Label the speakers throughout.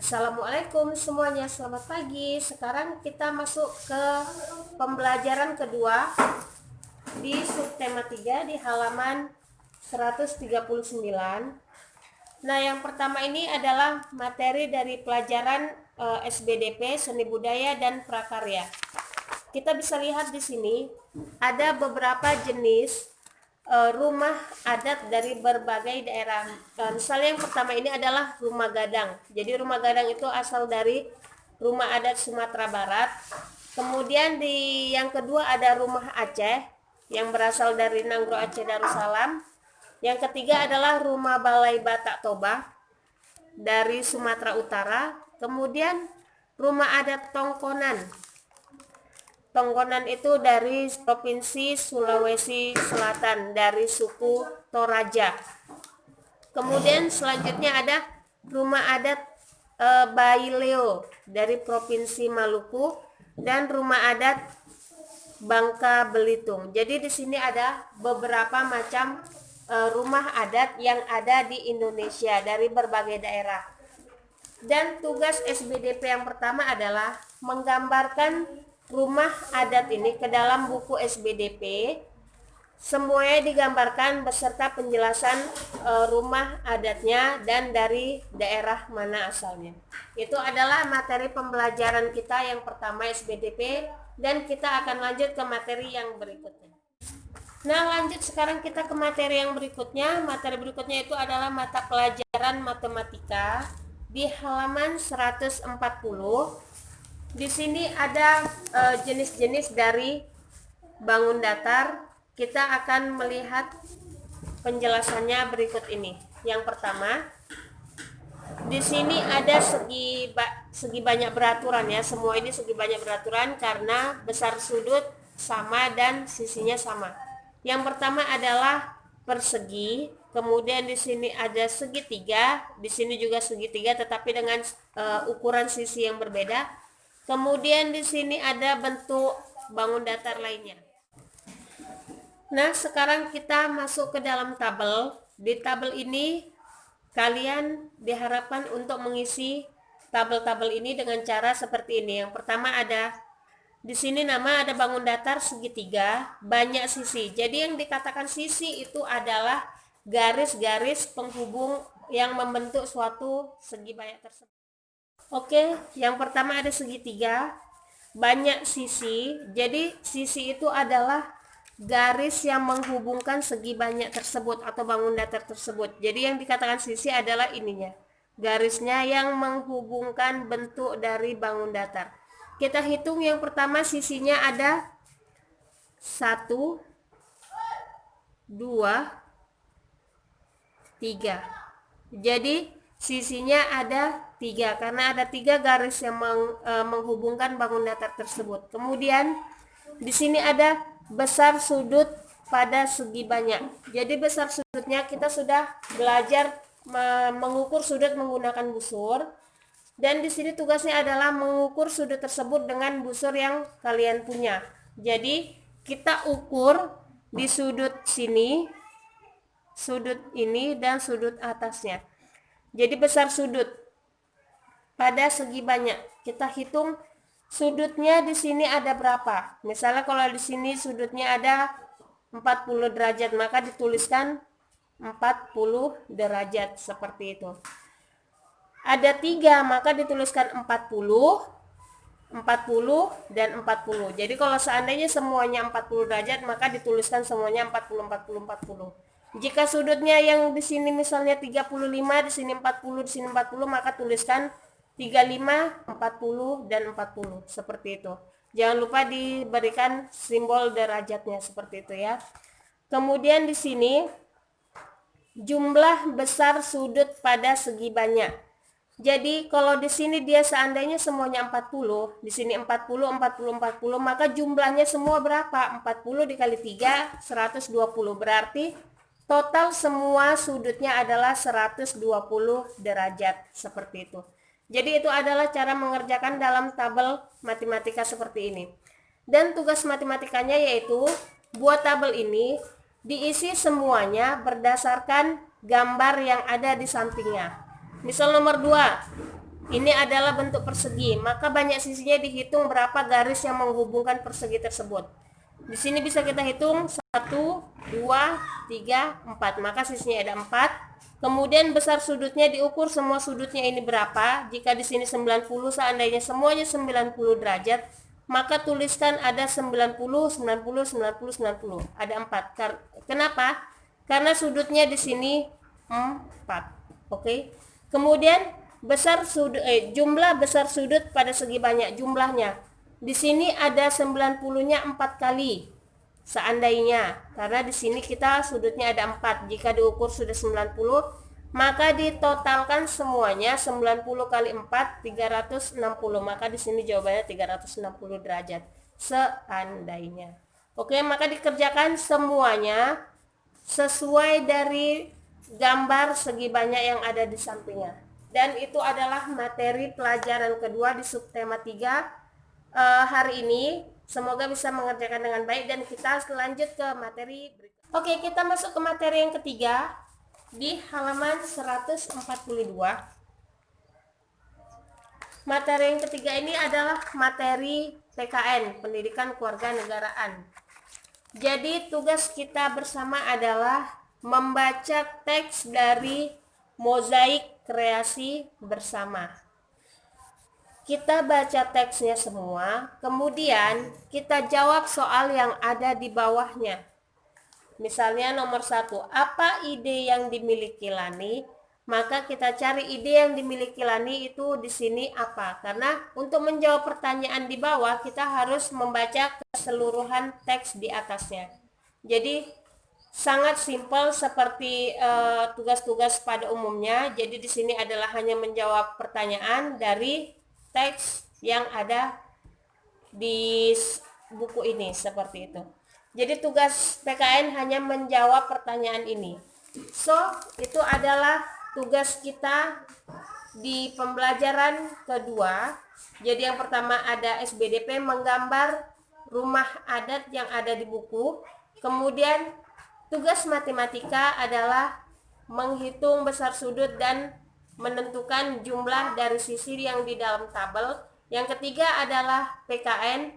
Speaker 1: Assalamualaikum semuanya, selamat pagi. Sekarang kita masuk ke pembelajaran kedua di subtema 3 di halaman 139. Nah, yang pertama ini adalah materi dari pelajaran SBDP Seni Budaya dan Prakarya. Kita bisa lihat di sini ada beberapa jenis rumah adat dari berbagai daerah. Misalnya yang pertama ini adalah rumah gadang. Jadi rumah gadang itu asal dari rumah adat Sumatera Barat. Kemudian di yang kedua ada rumah Aceh yang berasal dari Nanggro Aceh Darussalam. Yang ketiga adalah rumah Balai Batak Toba dari Sumatera Utara. Kemudian rumah adat Tongkonan. Tongkonan itu dari Provinsi Sulawesi Selatan, dari suku Toraja. Kemudian selanjutnya ada rumah adat Baileo dari Provinsi Maluku dan rumah adat Bangka Belitung. Jadi di sini ada beberapa macam rumah adat yang ada di Indonesia dari berbagai daerah. Dan tugas SBDP yang pertama adalah menggambarkan rumah adat ini ke dalam buku SBDP. Semuanya digambarkan beserta penjelasan rumah adatnya dan dari daerah mana asalnya. Itu adalah materi pembelajaran kita yang pertama SBDP, dan kita akan lanjut ke materi yang berikutnya. Nah, lanjut sekarang kita ke materi yang berikutnya. Materi berikutnya itu adalah mata pelajaran matematika di halaman 140. Di sini ada jenis-jenis dari bangun datar. Kita akan melihat penjelasannya berikut ini. Yang pertama, di sini ada segi banyak beraturan ya. Semua ini segi banyak beraturan karena besar sudut sama dan sisinya sama. Yang pertama adalah persegi. Kemudian di sini ada segitiga. Di sini juga segitiga tetapi dengan ukuran sisi yang berbeda. Kemudian di sini ada bentuk bangun datar lainnya. Nah, sekarang kita masuk ke dalam tabel. Di tabel ini kalian diharapkan untuk mengisi tabel-tabel ini dengan cara seperti ini. Yang pertama ada di sini nama ada bangun datar segitiga, banyak sisi. Jadi yang dikatakan sisi itu adalah garis-garis penghubung yang membentuk suatu segi banyak tersebut. Oke, yang pertama ada segitiga, banyak sisi. Jadi sisi itu adalah garis yang menghubungkan segi banyak tersebut atau bangun datar tersebut. Jadi yang dikatakan sisi adalah ininya, garisnya yang menghubungkan bentuk dari bangun datar. Kita hitung yang pertama sisinya ada 1, 2, 3. Jadi sisinya ada 3 karena ada 3 garis yang menghubungkan bangun datar tersebut. Kemudian di sini ada besar sudut pada segi banyak. Jadi besar sudutnya kita sudah belajar mengukur sudut menggunakan busur. Dan di sini tugasnya adalah mengukur sudut tersebut dengan busur yang kalian punya. Jadi kita ukur di sudut sini, sudut ini, dan sudut atasnya. Jadi besar sudut pada segi banyak. Kita hitung sudutnya di sini ada berapa. Misalnya kalau di sini sudutnya ada 40 derajat, maka dituliskan 40 derajat seperti itu. Ada 3, maka dituliskan 40, 40, dan 40. Jadi kalau seandainya semuanya 40 derajat, maka dituliskan semuanya 40, 40, 40. Jika sudutnya yang di sini misalnya 35, di sini 40, di sini 40, maka tuliskan 35, 40, dan 40. Seperti itu. Jangan lupa diberikan simbol derajatnya seperti itu ya. Kemudian di sini jumlah besar sudut pada segi banyak. Jadi kalau di sini dia seandainya semuanya 40, di sini 40, 40, 40, maka jumlahnya semua berapa? 40 dikali 3, 120. Berarti total semua sudutnya adalah 120 derajat seperti itu. Jadi itu adalah cara mengerjakan dalam tabel matematika seperti ini. Dan tugas matematikanya yaitu buat tabel ini diisi semuanya berdasarkan gambar yang ada di sampingnya. Misal nomor 2, Ini adalah bentuk persegi, maka banyak sisinya dihitung berapa garis yang menghubungkan persegi tersebut. Di sini bisa kita hitung 1, 2, 3, 4. Maka sisinya ada 4. Kemudian besar sudutnya diukur semua sudutnya ini berapa. Jika di sini 90, seandainya semuanya 90 derajat, maka tuliskan ada 90, 90, 90, 90. Ada 4. Kenapa? Karena sudutnya di sini 4. Oke. Kemudian jumlah besar sudut pada segi banyak jumlahnya. Di sini ada 90-nya 4 kali. Seandainya, karena di sini kita sudutnya ada 4. Jika diukur sudah 90, maka ditotalkan semuanya 90 kali 4 360. Maka di sini jawabannya 360 derajat. Seandainya. Oke, maka dikerjakan semuanya sesuai dari gambar segi banyak yang ada di sampingnya. Dan itu adalah materi pelajaran kedua di subtema 3 hari ini. Semoga bisa mengerjakan dengan baik dan kita lanjut ke materi berikutnya. Oke, kita masuk ke materi yang ketiga di halaman 142. Materi yang ketiga ini adalah materi PKN, Pendidikan Kewarganegaraan. Jadi tugas kita bersama adalah membaca teks dari Mozaik Kreasi Bersama. Kita baca teksnya semua, kemudian kita jawab soal yang ada di bawahnya. Misalnya nomor 1, apa ide yang dimiliki Lani? Maka kita cari ide yang dimiliki Lani itu di sini apa? Karena untuk menjawab pertanyaan di bawah kita harus membaca keseluruhan teks di atasnya. Jadi sangat simpel seperti tugas-tugas pada umumnya. Jadi di sini adalah hanya menjawab pertanyaan dari teks yang ada di buku ini seperti itu. Jadi tugas PKN hanya menjawab pertanyaan ini. So, itu adalah tugas kita di pembelajaran kedua. Jadi yang pertama ada SBDP menggambar rumah adat yang ada di buku. Kemudian tugas matematika adalah menghitung besar sudut dan menentukan jumlah dari sisi yang di dalam tabel. Yang ketiga adalah PKN,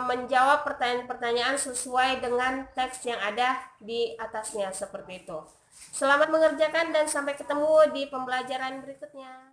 Speaker 1: menjawab pertanyaan-pertanyaan sesuai dengan teks yang ada di atasnya seperti itu. Selamat mengerjakan dan sampai ketemu di pembelajaran berikutnya.